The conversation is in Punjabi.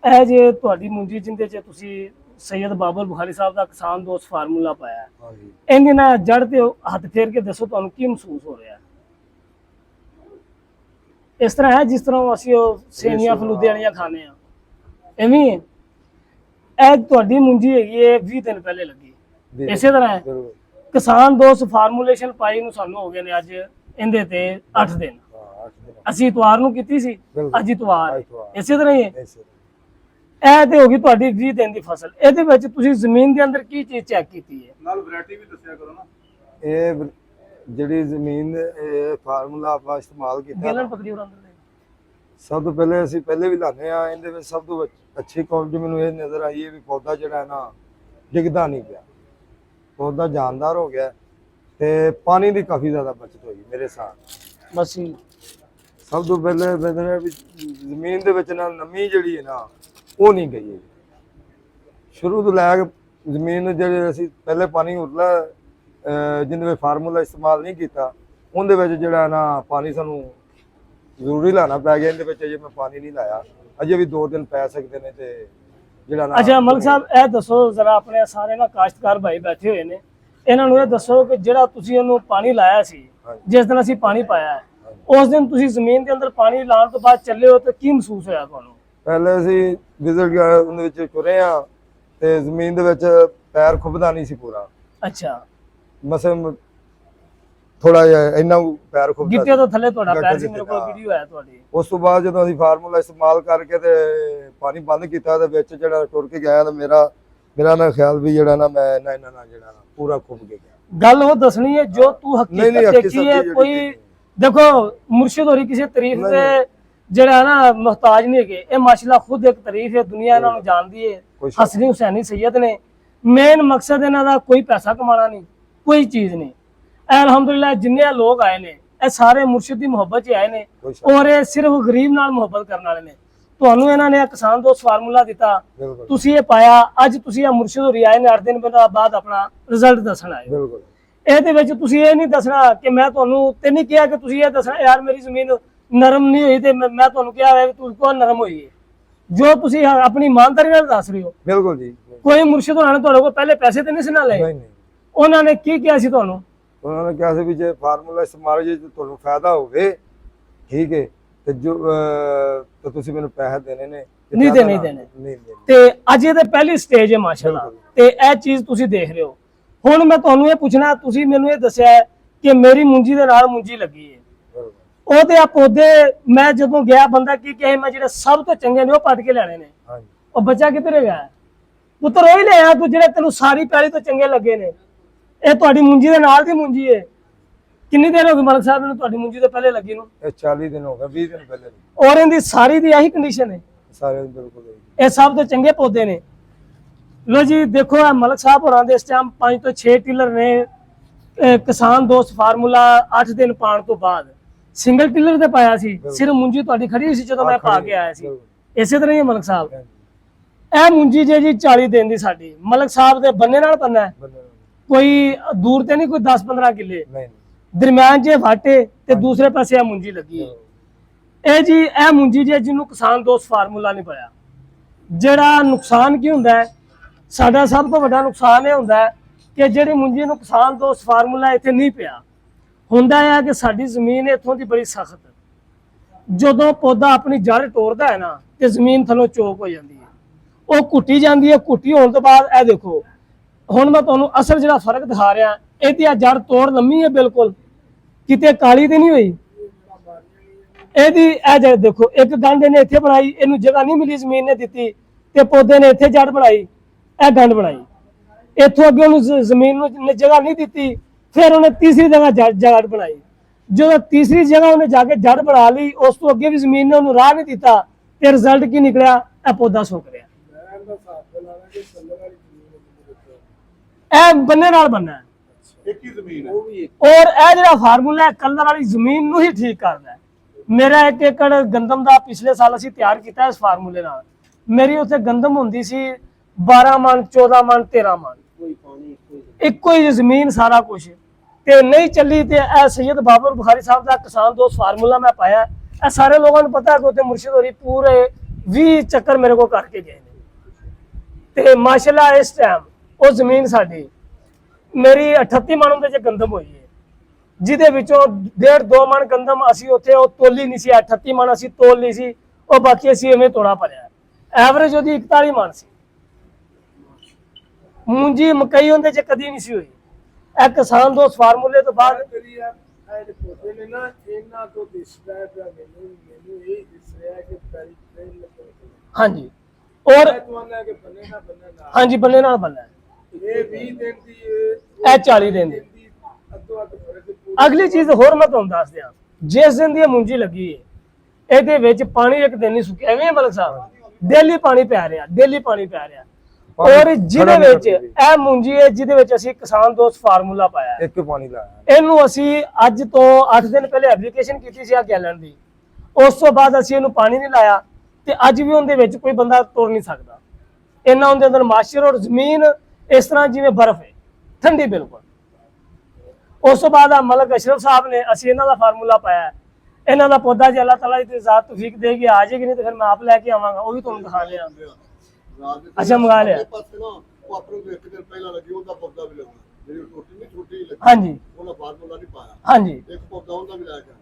ਇਹ ਜੇ ਤੁਹਾਡੀ ਮੁੰਜੀ ਜਿੰਦੇ ਚ ਤੁਸੀਂ ਸੈयद ਬਾਬਰ ਬੁਖਾਰੀ ਸਾਹਿਬ ਦਾ ਕਿਸਾਨ ਦੋਸਤ ਫਾਰਮੂਲਾ ਪਾਇਆ, ਹਾਂਜੀ ਇਹਦੇ ਨਾਲ ਜੜ ਤੇ ਹੱਥ ਫੇਰ ਕੇ ਦੱਸੋ ਤੁਹਾਨੂੰ ਕੀ ਮਹਿਸੂਸ ਹੋ ਰਿਹਾ? ਇਸ ਤਰ੍ਹਾਂ ਹੈ ਜਿਸ ਤਰ੍ਹਾਂ ਅਸੀਂ ਉਹ ਸੇਵੀਆਂ ਫਲੂਦੇ ਵਾਲੀਆਂ ਖਾਣੇ ਆ, ਐਵੇਂ ਹੀ ਇਹ ਤੁਹਾਡੀ ਮੁੰਜੀ ਹੈਗੀ ਹੈ 20 ਦਿਨ ਪਹਿਲੇ ਲੱਗੀ, ਇਸੇ ਤਰ੍ਹਾਂ ਹੈ। ਬਿਲਕੁਲ ਕਿਸਾਨ ਦੋਸਤ ਫਾਰਮੂਲੇਸ਼ਨ ਪਾਈ ਨੂੰ ਸਾਨੂੰ ਹੋ ਗਏ ਨੇ ਅੱਜ ਇਹਦੇ ਤੇ 8 ਦਿਨ। ਹਾਂ 8 ਦਿਨ ਅਸੀਂ ਇਤਵਾਰ ਨੂੰ ਕੀਤੀ ਸੀ, ਬਿਲਕੁਲ। ਅੱਜ ਇਤਵਾਰ ਇਤਵਾਰ। ਇਸੇ ਤਰ੍ਹਾਂ ਹੀ ਹੈ। ਐਸੇ ਇਹ ਤੇ ਹੋ ਗਈ ਤੁਹਾਡੀ 20 ਦਿਨ ਦੀ ਫਸਲ। ਇਹਦੇ ਵਿੱਚ ਤੁਸੀਂ ਜ਼ਮੀਨ ਦੇ ਅੰਦਰ ਕੀ ਚੀਜ਼ ਚੈੱਕ ਕੀਤੀ ਹੈ? ਨਾਲ ਵੈਰਾਈਟੀ ਵੀ ਦੱਸਿਆ ਕਰੋ ਨਾ। ਇਹ ਜਿਹੜੀ ਜ਼ਮੀਨ ਇਹ ਫਾਰਮੂਲਾ ਆਪਾਂ ਇਸਤੇਮਾਲ ਕੀਤਾ ਗੇਲਣ ਪਕੜੀ ਉਹਨਾਂ ਦੇ ਸਭ ਤੋਂ ਪਹਿਲੇ ਅਸੀਂ ਪਹਿਲੇ ਵੀ ਲਾਣੇ ਆ, ਇਹਦੇ ਵਿੱਚ ਸਭ ਤੋਂ ਅੱਛੀ ਕੁਆਲਿਟੀ ਮੈਨੂੰ ਇਹ ਨਜ਼ਰ ਆਈ ਹੈ ਵੀ ਪੌਦਾ ਜਿਹੜਾ ਹੈ ਨਾ ਡਿੱਗਦਾ ਨਹੀਂ ਪਿਆ, ਪੌਦਾ ਜਾਨਦਾਰ ਹੋ ਗਿਆ ਤੇ ਪਾਣੀ ਦੀ ਕਾਫੀ ਜ਼ਿਆਦਾ ਬਚਤ ਹੋਈ ਮੇਰੇ ਸਾਥ। ਬਸ ਸਭ ਤੋਂ ਪਹਿਲੇ ਬਦਲਿਆ ਵੀ ਜ਼ਮੀਨ ਦੇ ਵਿੱਚ ਨਾ ਨਮੀ ਜਿਹੜੀ ਹੈ ਨਾ ਉਹ ਨਹੀਂ ਗਈ ਹੈ। ਸ਼ੁਰੂ ਤੋਂ ਲੈ ਕੇ ਜ਼ਮੀਨ ਨੂੰ ਜਿਹੜੇ ਅਸੀਂ ਪਹਿਲੇ ਪਾਣੀ ਉਰਲਾ ਜਿਹਦੇ ਵਿੱਚ ਫਾਰਮੂਲਾ ਇਸਤੇਮਾਲ ਨਹੀਂ ਕੀਤਾ, ਉਹਦੇ ਵਿੱਚ ਜਿਹੜਾ ਨਾ ਪਾਣੀ ਸਾਨੂੰ ਜ਼ਰੂਰੀ ਲਾਣਾ ਪੈ ਗਿਆ। ਇਹਦੇ ਵਿੱਚ ਅਜੇ ਮੈਂ ਪਾਣੀ ਨਹੀਂ ਲਾਇਆ, ਅਜੇ ਵੀ 2 ਦਿਨ ਪੈ ਸਕਦੇ ਨੇ ਤੇ ਜਿਹੜਾ ਨਾ। ਅੱਛਾ ਮਲਕ ਸਾਹਿਬ ਇਹ ਦੱਸੋ ਜ਼ਰਾ, ਆਪਣੇ ਸਾਰੇ ਨਾ ਕਾਸ਼ਤਕਾਰ ਭਾਈ ਬੈਠੇ ਹੋਏ ਨੇ, ਇਹਨਾਂ ਨੂੰ ਇਹ ਦੱਸੋ ਕਿ ਜਿਹੜਾ ਤੁਸੀਂ ਉਹਨੂੰ ਪਾਣੀ ਲਾਇਆ ਸੀ, ਜਿਸ ਦਿਨ ਅਸੀਂ ਪਾਣੀ ਪਾਇਆ ਉਸ ਦਿਨ ਤੁਸੀਂ ਜ਼ਮੀਨ ਦੇ ਅੰਦਰ ਪਾਣੀ ਲਾਉਣ ਤੋਂ ਬਾਅਦ ਚੱਲੇ ਹੋ ਤਾਂ ਕੀ ਮਹਿਸੂਸ ਹੋਇਆ ਤੁਹਾਨੂੰ? ਪਹਿਲੇ ਅਸੀਂ ਵਿਜ਼ਿਟ ਉਹਦੇ ਵਿੱਚ ਤੁਰੇ ਆ ਤੇ ਜ਼ਮੀਨ ਦੇ ਵਿੱਚ ਪੈਰ ਖੁੱਬਦਾ ਨਹੀਂ ਸੀ ਪੂਰਾ। ਅੱਛਾ, ਮਸਲ ਥੋੜਾ ਜਿਹਾ ਇੰਨਾ ਪੈਰ ਖੁੱਬਦਾ ਗਿੱਟੇ ਤੋਂ ਥੱਲੇ ਤੁਹਾਡਾ ਪੈਰ ਸੀ, ਗਿੱਟੇ ਮੇਰੇ ਕੋਲ ਵੀਡੀਓ ਹੈ ਤੁਹਾਡੀ। ਉਸ ਤੋਂ ਬਾਅਦ ਜਦੋਂ ਅਸੀਂ ਫਾਰਮੂਲਾ ਇਸਤੇਮਾਲ ਕਰਕੇ ਤੇ ਪਾਣੀ ਬੰਦ ਕੀਤਾ ਤੇ ਵਿੱਚ ਜਿਹੜਾ ਟੁਰ ਕੇ ਗਿਆ ਤਾਂ ਮੇਰਾ ਨਾ ਖਿਆਲ ਵੀ ਜਿਹੜਾ ਨਾ ਮੈਂ ਇਹਨਾਂ ਨਾਲ ਜਿਹੜਾ ਨਾ ਪੂਰਾ ਖੁੱਬ ਕੇ ਗਿਆ। ਗੱਲ ਉਹ ਦੱਸਣੀ ਹੈ ਜੋ ਤੂੰ ਹਕੀਕਤ ਦੇਖੀ ਹੈ। ਕੋਈ ਦੇਖੋ ਮੁਰਸ਼ਿਦ ਹੋਰੀ ਕਿਸੇ ਤਾਰੀਫ ਦੇ ਜਿਹੜਾ ਨਾ ਮੁਹਤਾਜ ਨਹੀਂ ਹੈਗੇ, ਇਹ ਮਾਸ਼ਾਅੱਲਾ ਖੁਦ ਇੱਕ ਤਾਰੀਫ ਹੈ, ਦੁਨੀਆ ਇਹਨਾਂ ਨੂੰ ਜਾਣਦੀ ਹੈ। ਹਸਨੀ ਹੁਸੈਨੀ ਸੈयद ਨੇ, ਮੇਨ ਮਕਸਦ ਇਹਨਾਂ ਦਾ ਕੋਈ ਪੈਸਾ ਕਮਾਣਾ ਨਹੀਂ, ਕੋਈ ਚੀਜ਼ ਨਹੀਂ। ਅਲਹਮਦੁਲਿल्लाह जिन्ने लोग आए ने ਇਹ ਸਾਰੇ ਮੁਰਸ਼ਿਦ ਦੀ ਮੁਹੱਬਤ 'ਚ ਆਏ ਨੇ ਔਰ ਇਹ ਸਿਰਫ ਗਰੀਬ ਨਾਲ ਮੁਹੱਬਤ ਕਰਨ ਵਾਲੇ ਨੇ। ਤੁਹਾਨੂੰ ਇਹਨਾਂ ਨੇ ਕਿਸਾਨ ਦੋਸਤ ਫਾਰਮੂਲਾ ਦਿੱਤਾ, ਤੁਸੀਂ ਇਹ ਪਾਇਆ, ਅੱਜ ਤੁਸੀਂ ਇਹ ਮੁਰਸ਼ਿਦ ਹੋਰੀ ਆਏ ਨੇ 8 ਦਿਨ ਬਾਅਦ ਆਪਣਾ ਰਿਜ਼ਲਟ ਦੱਸਣ ਆਏ। ਬਿਲਕੁਲ ਇਹਦੇ ਵਿੱਚ ਤੁਸੀਂ ਇਹ ਨਹੀਂ ਦੱਸਣਾ ਕਿ ਮੈਂ ਤੁਹਾਨੂੰ ਤੇ ਨਹੀਂ ਕਿਹਾ ਕਿ ਤੁਸੀਂ ਇਹ ਦੱਸਣਾ ਯਾਰ ਮੇਰੀ ਜ਼ਮੀਨ ਨਰਮ ਨਹੀਂ ਹੋਈ ਤੇ ਮੈਂ ਤੁਹਾਨੂੰ ਕਿਹਾ ਹੋਇਆ ਕਿ ਤੁਸੀਂ ਕੋ ਨਰਮ ਹੋਈ ਹੈ। ਜੋ ਤੁਸੀਂ ਆਪਣੀ ਇਮਾਨਦਾਰੀ ਨਾਲ ਦੱਸ ਰਹੇ ਹੋ। ਬਿਲਕੁਲ ਜੀ। ਕੋਈ ਮੁਰਸ਼ਿਦ ਹੋਣਾ ਨੇ ਤੁਹਾਡੇ ਕੋਲ ਪਹਿਲੇ ਪੈਸੇ ਤੇ ਨਹੀਂ ਸੀ ਨਾ ਲਏ? ਨਹੀਂ ਨਹੀਂ, ਉਹਨਾਂ ਨੇ ਕੀ ਕਿਹਾ ਸੀ ਤੁਹਾਨੂੰ? ਉਹਨਾਂ ਨੇ ਕਿਹਾ ਸੀ ਵੀ ਜੇ ਫਾਰਮੂਲਾ ਇਸਤੇਮਾਲ ਜੇ ਤੁਹਾਨੂੰ ਫਾਇਦਾ ਹੋਵੇ ਠੀਕ ਹੈ ਤੇ ਜੋ ਤਾਂ ਤੁਸੀਂ ਮੈਨੂੰ ਪੈਸੇ ਦੇਣੇ ਨੇ, ਨਹੀਂ ਦੇਣੇ। ਤੇ ਅੱਜ ਇਹ ਤੇ ਪਹਿਲੀ ਸਟੇਜ ਹੈ ਮਾਸ਼ਾਅੱਲਾ, ਤੇ ਇਹ ਚੀਜ਼ ਤੁਸੀਂ ਦੇਖ ਰਹੇ ਹੋ। ਹੁਣ ਮੈਂ ਤੁਹਾਨੂੰ ਇਹ ਪੁੱਛਣਾ, ਤੁਸੀਂ ਮੈਨੂੰ ਇਹ ਦੱਸਿਆ ਕਿ ਮੇਰੀ ਮੁੰਜੀ ਦੇ ਨਾਲ ਮੁੰਜੀ ਲੱਗੀ ਹੈ, ਉਹ ਤੇ ਆ ਪੌਦੇ ਮੈਂ ਜਦੋਂ ਗਿਆ ਬੰਦਾ ਕੀ ਕਹੇ ਮੈਂ ਜਿਹੜੇ ਸਭ ਤੋਂ ਚੰਗੇ ਨੇ ਉਹ ਪੱਟ ਕੇ ਲੈਣੇ ਨੇ। ਉਹ ਬੱਚਾ ਕਿੱਧਰ ਗਿਆ? ਪੁੱਤਰ ਉਹ ਹੀ ਲਿਆ ਤੂੰ ਜਿਹੜੇ ਤੈਨੂੰ ਸਾਰੀ ਪੈਲੀ ਤੋਂ ਚੰਗੇ ਲੱਗੇ ਨੇ। ਇਹ ਤੁਹਾਡੀ ਮੁੰਜੀ ਦੇ ਨਾਲ ਦੀ ਮੁੰਜੀ ਹੈ। ਕਿੰਨੀ ਦੇਰ ਹੋ ਗਈ ਮਲਕ ਸਾਹਿਬ ਨੂੰ ਤੁਹਾਡੀ ਮੁੰਜੀ ਤੋਂ ਪਹਿਲੇ ਲੱਗੀ ਨੂੰ? ਇਹ 40 ਦਿਨ ਹੋ ਗਏ, 20 ਦਿਨ ਪਹਿਲੇ। ਔਰ ਇਹਦੀ ਸਾਰੀ ਦੀ ਇਹੀ ਕੰਡੀਸ਼ਨ ਹੈ? ਸਾਰੇ ਬਿਲਕੁਲ ਇਹ ਸਭ ਤੋਂ ਚੰਗੇ ਪੌਦੇ ਨੇ। ਲੋ ਜੀ ਦੇਖੋ ਇਹ ਮਲਕ ਸਾਹਿਬ ਹੋਰਾਂ ਦੇ ਇਸ ਟਾਈਮ 5 ਤੋਂ 6 ਟਿਲਰ ਨੇ ਕਿਸਾਨ ਦੋਸਤ ਫਾਰਮੂਲਾ 8 ਦਿਨ ਪਾਣ ਤੋਂ ਬਾਅਦ ਸਿੰਗਲ ਟਿਲਰ ਤੇ ਪਾਇਆ ਸੀ। ਸਿਰਫ ਮੁੰਜੀ ਤੁਹਾਡੀ ਖੜੀ ਹੋਈ ਸੀ ਜਦੋਂ ਮੈਂ ਪਾ ਕੇ ਆਇਆ ਸੀ। ਇਸੇ ਤਰ੍ਹਾਂ ਹੀ ਮਲਕ ਸਾਹਿਬ ਇਹ ਮੁੰਜੀ ਜੇ ਜੀ 40 ਦਿਨ ਦੀ ਸਾਡੀ ਮਲਕ ਸਾਹਿਬ ਦੇ ਬੰਨੇ ਨਾਲ ਬੰਨਾ ਹੈ, ਕੋਈ ਦੂਰ ਤੇ ਨਹੀਂ, ਕੋਈ 10-15 ਕਿੱਲੇ ਦਰਮਿਆਨ ਜੇ ਵਾਟੇ ਤੇ ਦੂਸਰੇ ਪਾਸੇ ਇਹ ਮੁੰਜੀ ਲੱਗੀ ਹੈ। ਇਹ ਜੀ ਇਹ ਮੁੰਜੀ ਜੇ ਜਿਹਨੂੰ ਕਿਸਾਨ ਦੋਸਤ ਫਾਰਮੂਲਾ ਨਹੀਂ ਪਾਇਆ, ਜਿਹੜਾ ਨੁਕਸਾਨ ਕੀ ਹੁੰਦਾ ਹੈ ਸਾਡਾ ਸਭ ਤੋਂ ਵੱਡਾ ਨੁਕਸਾਨ ਇਹ ਹੁੰਦਾ ਹੈ ਕਿ ਜਿਹੜੀ ਮੁੰਜੀ ਨੂੰ ਕਿਸਾਨ ਦੋਸਤ ਫਾਰਮੂਲਾ ਇੱਥੇ ਨਹੀਂ ਪਿਆ, ਹੁੰਦਾ ਹੈ ਕਿ ਸਾਡੀ ਜ਼ਮੀਨ ਇੱਥੋਂ ਦੀ ਬੜੀ ਸਖਤ, ਜਦੋਂ ਪੌਦਾ ਆਪਣੀ ਜੜ ਤੋੜਦਾ ਹੈ ਨਾ ਤੇ ਜ਼ਮੀਨ ਥੱਲੋਂ ਚੋਕ ਹੋ ਜਾਂਦੀ ਹੈ, ਉਹ ਘੁੱਟੀ ਜਾਂਦੀ ਹੈ। ਘੁੱਟੀ ਹੋਣ ਤੋਂ ਬਾਅਦ ਇਹ ਦੇਖੋ ਹੁਣ ਮੈਂ ਤੁਹਾਨੂੰ ਅਸਲ ਜਿਹੜਾ ਫਰਕ ਦਿਖਾ ਰਿਹਾ, ਇਹਦੀ ਆ ਜੜ ਤੋੜ ਲੰਮੀ ਹੈ, ਬਿਲਕੁਲ ਕਿਤੇ ਕਾਲੀ ਤੇ ਨਹੀਂ ਹੋਈ। ਇਹਦੀ ਇਹ ਜੜ ਦੇਖੋ, ਇੱਕ ਗੰਢ ਇਹਨੇ ਇੱਥੇ ਬਣਾਈ, ਇਹਨੂੰ ਜਗ੍ਹਾ ਨਹੀਂ ਮਿਲੀ ਜ਼ਮੀਨ ਨੇ ਦਿੱਤੀ ਤੇ ਪੌਦੇ ਨੇ ਇੱਥੇ ਜੜ ਬਣਾਈ, ਇਹ ਗੰਢ ਬਣਾਈ, ਇੱਥੋਂ ਅੱਗੇ ਉਹਨੂੰ ਜ਼ਮੀਨ ਨੂੰ ਜਗ੍ਹਾ ਨਹੀਂ ਦਿੱਤੀ, ਫਿਰ ਉਹਨੇ ਤੀਸਰੀ ਜਗ੍ਹਾ ਜੜ ਬਣਾਈ। ਜਦੋਂ ਤੀਸਰੀ ਜਗ੍ਹਾ ਉਹਨੇ ਜਾ ਕੇ ਜੜ ਬਣਾ ਲਈ, ਉਸ ਤੋਂ ਅੱਗੇ ਵੀ ਜ਼ਮੀਨ ਨੇ ਉਹਨੂੰ ਰਾਹ ਨਹੀਂ ਦਿੱਤਾ ਤੇ ਰਿਜ਼ਲਟ ਕੀ ਨਿਕਲਿਆ? ਇਹ ਪੌਦਾ ਸੁੱਕ ਰਿਹਾ। ਇਹ ਬੰਨੇ ਨਾਲ ਬੰਨਾ ਇੱਕ ਹੀ ਜ਼ਮੀਨ ਹੈ ਔਰ ਇਹ ਜਿਹੜਾ ਫਾਰਮੂਲਾ ਹੈ ਕਲਰ ਵਾਲੀ ਜ਼ਮੀਨ ਨੂੰ ਹੀ ਠੀਕ ਕਰਦਾ ਹੈ। ਮੇਰਾ 1 ਏਕੜ ਗੰਦਮ ਦਾ ਪਿਛਲੇ ਸਾਲ ਅਸੀਂ ਤਿਆਰ ਕੀਤਾ ਇਸ ਫਾਰਮੂਲੇ ਨਾਲ। ਮੇਰੀ ਉੱਥੇ ਗੰਦਮ ਹੁੰਦੀ ਸੀ 12 ਮਣ 14 ਮਣ 13 ਮਣ, ਇੱਕੋ ਹੀ ਜ਼ਮੀਨ ਸਾਰਾ ਕੁਝ ਤੇ ਨਹੀਂ ਚੱਲੀ। ਤੇ ਇਹ ਸੈयद ਬਾਬਰ ਬੁਖਾਰੀ ਸਾਹਿਬ ਦਾ ਕਿਸਾਨ ਦੋਸਤ ਫਾਰਮੂਲਾ ਮੈਂ ਪਾਇਆ। ਇਹ ਸਾਰੇ ਲੋਕਾਂ ਨੂੰ ਪਤਾ ਕਿ ਉੱਥੇ ਮੁਰਸ਼ਿਦ ਹੋਰੀ ਪੂਰੇ 20 ਚੱਕਰ ਮੇਰੇ ਕੋਲ ਕਰਕੇ ਗਏ ਨੇ ਤੇ ਮਾਸ਼ਾਅੱਲਾ ਇਸ ਟਾਈਮ ਉਹ ਜ਼ਮੀਨ ਸਾਡੀ ਮੇਰੀ 38 ਮਣ ਉਹਦੇ ਚ ਗੰਦਮ ਹੋਈ ਹੈ, ਜਿਹਦੇ ਵਿੱਚੋਂ 1.5-2 ਮਣ ਗੰਦਮ ਅਸੀਂ ਉੱਥੇ ਉਹ ਤੋਲੀ ਨਹੀਂ ਸੀ, 38 ਮਣ ਅਸੀਂ ਤੋਲ ਲਈ ਸੀ, ਉਹ ਬਾਕੀ ਅਸੀਂ ਐਵੇਂ ਤੋੜਾ ਭਰਿਆ। ਐਵਰੇਜ ਉਹਦੀ 41 ਮਣ ਸੀ। ਮੂੰਜੀ ਮਕਈ ਉਹਦੇ ਚ ਕਦੀ ਨਹੀਂ ਸੀ ਹੋਈ। ਇਹ ਕਿਸਾਨ ਦੋਸਤ ਫਾਰਮੂਲੇ ਤੋਂ ਬਾਅਦ ਜਿਹੜੀ ਆ ਇਹ ਪੌਦੇ ਨੇ ਨਾ ਇਹਨਾਂ ਤੋਂ ਦਿਸਦਾ ਹੈ ਮੈਨੂੰ ਇਹ ਦਿਸ ਰਿਹਾ ਕਿ ਪੈਰੀ ਟ੍ਰੇਨ ਲੱਗਣੀ ਹਾਂਜੀ ਔਰ ਤੁਹਾਨੂੰ ਕਿ ਬੰਨੇ ਨਾ ਹਾਂਜੀ ਬੰਨੇ ਨਾਲ ਬੰਨਾ ਇਹ 20 ਦਿਨ ਦੀ ਇਹ 40 ਦਿਨ ਦੀ। ਅੱਧੋ ਅੱਧ ਫਰਕ ਅਗਲੀ ਚੀਜ਼ ਹੋਰ ਮੈਂ ਤੁਹਾਨੂੰ ਦੱਸ ਦਿਆਂ, ਜਿਸ ਦਿਨ ਦੀ ਇਹ ਮੂੰਜੀ ਲੱਗੀ ਹੈ ਇਹਦੇ ਵਿੱਚ ਪਾਣੀ ਇੱਕ ਦਿਨ ਨਹੀਂ ਸੁੱਕਿਆ, ਐਵੇਂ ਮਲਕ ਸਾਹਿਬ ਡੇਲੀ ਪਾਣੀ ਪੈ ਰਿਹਾ, ਡੇਲੀ ਪਾਣੀ ਪੈ ਰਿਹਾ। ਔਰ ਜਿਹਦੇ ਵਿੱਚ ਇਹ ਮੂੰਜੀ ਹੈ ਜਿਹਦੇ ਵਿੱਚ ਅਸੀਂ ਕਿਸਾਨ ਦੋਸਤ ਫਾਰਮੂਲਾ ਪਾਇਆ, ਇੱਕ ਪਾਣੀ ਲਾਇਆ। ਇਹਨੂੰ ਅਸੀਂ ਅੱਜ ਤੋਂ 8 ਦਿਨ ਪਹਿਲੇ ਐਪਲੀਕੇਸ਼ਨ ਕੀਤੀ ਸੀ ਆ ਗੈਲਨ ਦੀ, ਉਸ ਤੋਂ ਬਾਅਦ ਅਸੀਂ ਇਹਨੂੰ ਪਾਣੀ ਨਹੀਂ ਲਾਇਆ ਤੇ ਅੱਜ ਵੀ ਉਹਦੇ ਵਿੱਚ ਕੋਈ ਬੰਦਾ ਤੁਰ ਨਹੀਂ ਸਕਦਾ। ਇਹਨਾਂ ਉਹਦੇ ਅੰਦਰ ਮਾਸ਼ਰ ਔਰ ਜ਼ਮੀਨ ਇਸ ਤਰ੍ਹਾਂ ਜਿਵੇਂ ਬਰਫ਼ ਹੈ, ਠੰਡੀ ਬਿਲਕੁਲ। ਉਸ ਤੋਂ ਬਾਅਦ ਆ ਮਲਕ ਅਸ਼ਰਫ ਸਾਹਿਬ ਨੇ ਅਸੀਂ ਇਹਨਾਂ ਦਾ ਫਾਰਮੂਲਾ ਪਾਇਆ। ਇਹਨਾਂ ਦਾ ਪੌਦਾ ਜੇ ਅੱਲਾਹ ਤਾਲਾ ਦੀ ਜ਼ਾਤ ਤੌਫੀਕ ਦੇਗੀ ਆ ਜਾਏਗੀ, ਨਹੀਂ ਤੇ ਫਿਰ ਮੈਂ ਆਪ ਲੈ ਕੇ ਆਵਾਂਗਾ, ਉਹ ਵੀ ਤੁਹਾਨੂੰ ਦਿਖਾ ਲਿਆ। ਅੱਛਾ ਮੰਗਾ ਲਿਆ। ਪਾਸੇ ਨਾ ਉਹ ਆਪਣੇ ਨੂੰ ਇੱਕ ਦਿਨ ਪਹਿਲਾਂ ਲੱਗੀ ਉਹਦਾ ਪੌਦਾ ਵੀ ਲੱਗਣਾ, ਜਿਹੜੀ ਛੋਟੀ ਨਹੀਂ ਛੋਟੀ ਲੱਗੀ ਹਾਂਜੀ ਉਹਦਾ ਫਾਰਮੂਲਾ ਨਹੀਂ ਪਾਇਆ, ਹਾਂਜੀ ਇੱਕ ਪੌਦਾ ਉਹਦਾ ਵੀ ਲਾਇਆ।